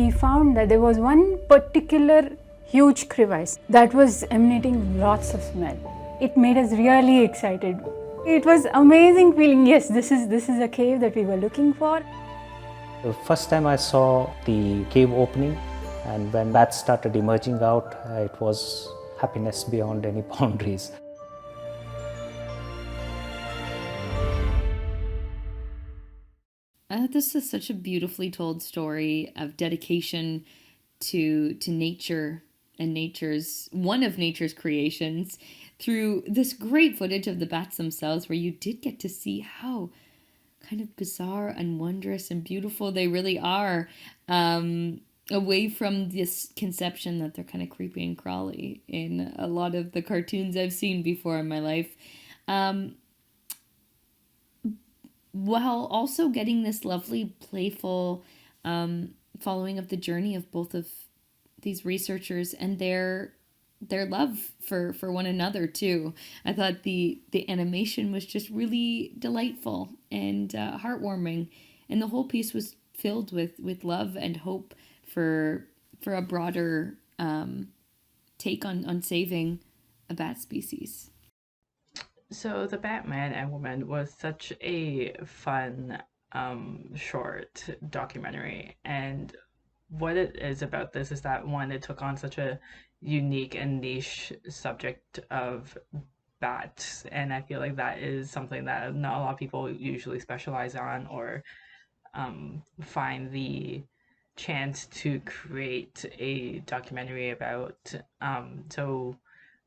we found that there was one particular huge crevice that was emanating lots of smell. It made us really excited. It was amazing feeling, yes, this is a cave that we were looking for. The first time I saw the cave opening and when bats started emerging out, it was happiness beyond any boundaries. This is such a beautifully told story of dedication to nature and one of nature's creations through this great footage of the bats themselves, where you did get to see how kind of bizarre and wondrous and beautiful they really are, away from this conception that they're kind of creepy and crawly in a lot of the cartoons I've seen before in my life. While also getting this lovely, playful following of the journey of both of these researchers and their love for one another too. I thought the animation was just really delightful and heartwarming, and the whole piece was filled with love and hope for a broader take on saving a bat species. So the Batman and Woman was such a fun short documentary, and what it is about this is that one, it took on such a unique and niche subject of bats, and I feel like that is something that not a lot of people usually specialize on or find the chance to create a documentary about. So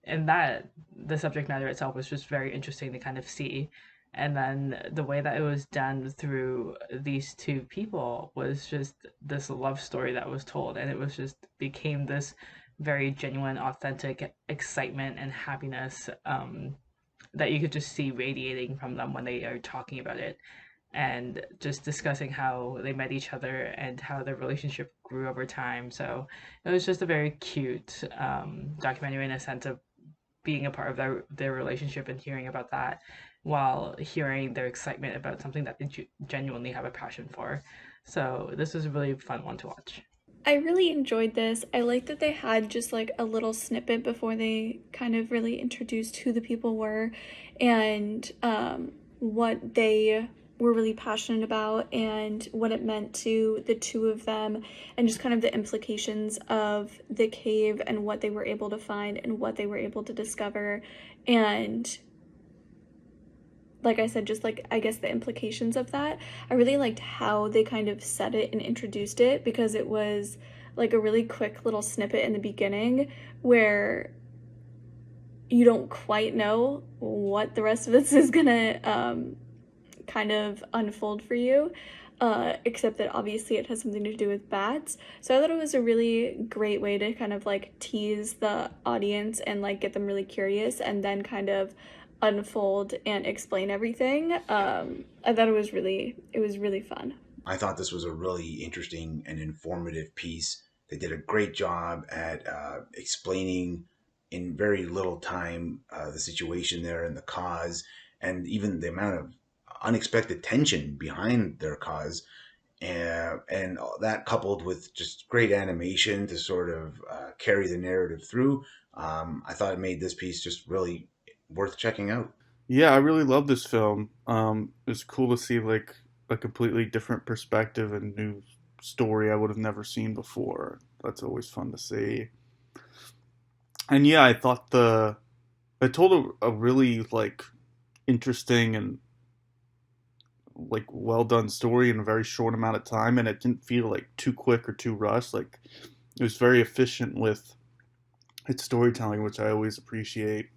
and that the subject matter itself was just very interesting to kind of see, and then the way that it was done through these two people was just this love story that was told, and it was just became this very genuine, authentic excitement and happiness that you could just see radiating from them when they are talking about it and just discussing how they met each other and how their relationship grew over time. So it was just a very cute documentary in a sense of being a part of their relationship and hearing about that while hearing their excitement about something that they genuinely have a passion for. So this was a really fun one to watch. I really enjoyed this. I like that they had just like a little snippet before they kind of really introduced who the people were and what they were really passionate about and what it meant to the two of them, and just kind of the implications of the cave and what they were able to find and what they were able to discover. And like I said, just like, I guess the implications of that. I really liked how they kind of said it and introduced it, because it was like a really quick little snippet in the beginning where you don't quite know what the rest of this is gonna kind of unfold for you, except that obviously it has something to do with bats. So I thought it was a really great way to kind of like tease the audience and like get them really curious and then kind of unfold and explain everything. I thought it was really fun. I thought this was a really interesting and informative piece. They did a great job at explaining in very little time the situation there and the cause, and even the amount of unexpected tension behind their cause. And that coupled with just great animation to sort of carry the narrative through, I thought it made this piece just really worth checking out. Yeah, I really love this film. It's cool to see like a completely different perspective and new story I would have never seen before. That's always fun to see. And yeah, I thought it told a really like interesting and like well done story in a very short amount of time, and it didn't feel like too quick or too rushed. Like it was very efficient with its storytelling, which I always appreciate.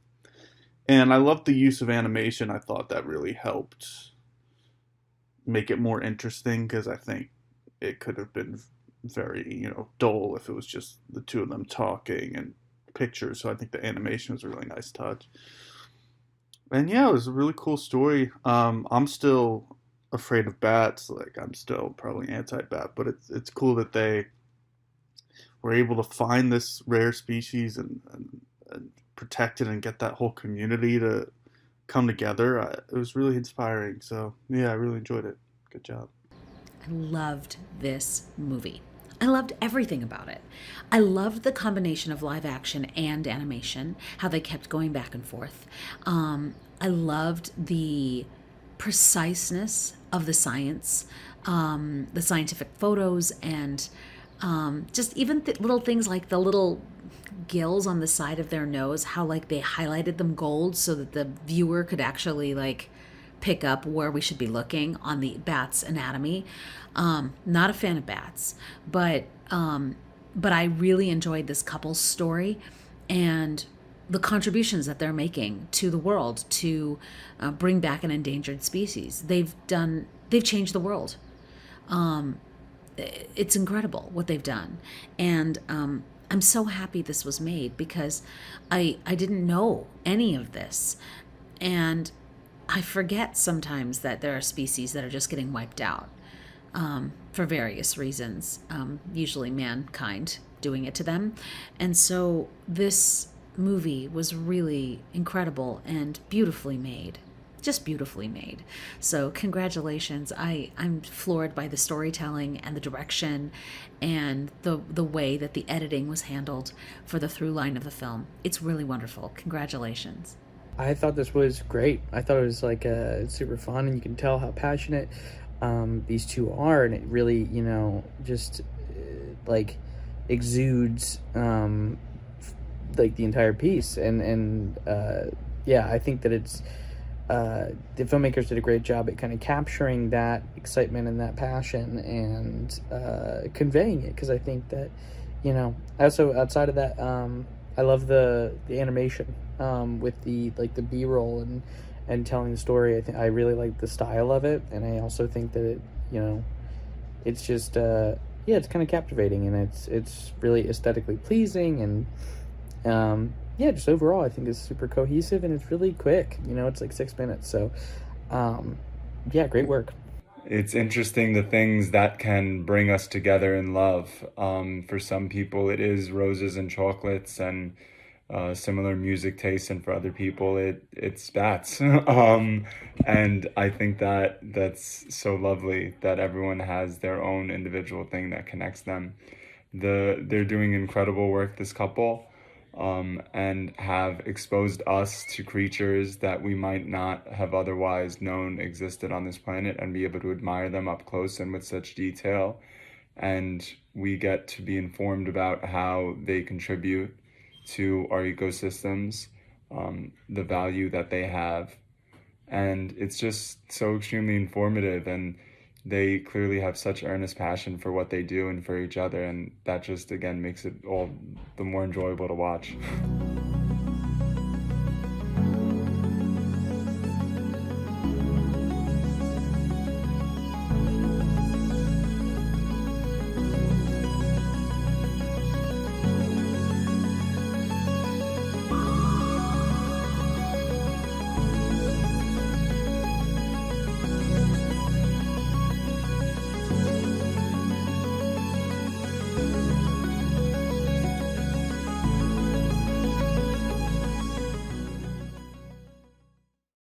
And I loved the use of animation. I thought that really helped make it more interesting, because I think it could have been very, dull if it was just the two of them talking and pictures. So I think the animation was a really nice touch. And yeah, it was a really cool story. I'm still afraid of bats. Like I'm still probably anti-bat, but it's cool that they were able to find this rare species and protect it and get that whole community to come together. It was really inspiring. So yeah, I really enjoyed it. Good job. I loved this movie. I loved everything about it. I loved the combination of live action and animation, how they kept going back and forth. I loved the preciseness of the science, the scientific photos, and just even little things like the little gills on the side of their nose, how like they highlighted them gold so that the viewer could actually like pick up where we should be looking on the bat's anatomy. Not a fan of bats, but I really enjoyed this couple's story and the contributions that they're making to the world to bring back an endangered species. They've changed the world. It's incredible what they've done, and I'm so happy this was made because I didn't know any of this, and I forget sometimes that there are species that are just getting wiped out for various reasons, usually mankind doing it to them. And so this movie was really incredible and beautifully made. Just beautifully made. So congratulations. I'm floored by the storytelling and the direction and the way that the editing was handled for the through line of the film. It's really wonderful. Congratulations. I thought this was great. I thought it was like super fun, and you can tell how passionate these two are, and it really, just like exudes like the entire piece. And yeah, I think that it's the filmmakers did a great job at kind of capturing that excitement and that passion and conveying it, because I think that, also outside of that, I love the animation with the B-roll and telling the story. I really like the style of it, and I also think that it, it's just it's kind of captivating, and it's really aesthetically pleasing, and just overall I think it's super cohesive, and it's really quick. It's like 6 minutes, so great work. It's interesting the things that can bring us together in love. For some people it is roses and chocolates and similar music tastes, and for other people it's bats. And I think that's so lovely that everyone has their own individual thing that connects them. They're doing incredible work, this couple, and have exposed us to creatures that we might not have otherwise known existed on this planet, and be able to admire them up close and with such detail. And we get to be informed about how they contribute to our ecosystems, the value that they have. And it's just so extremely informative, and they clearly have such earnest passion for what they do and for each other, and that just again makes it all the more enjoyable to watch.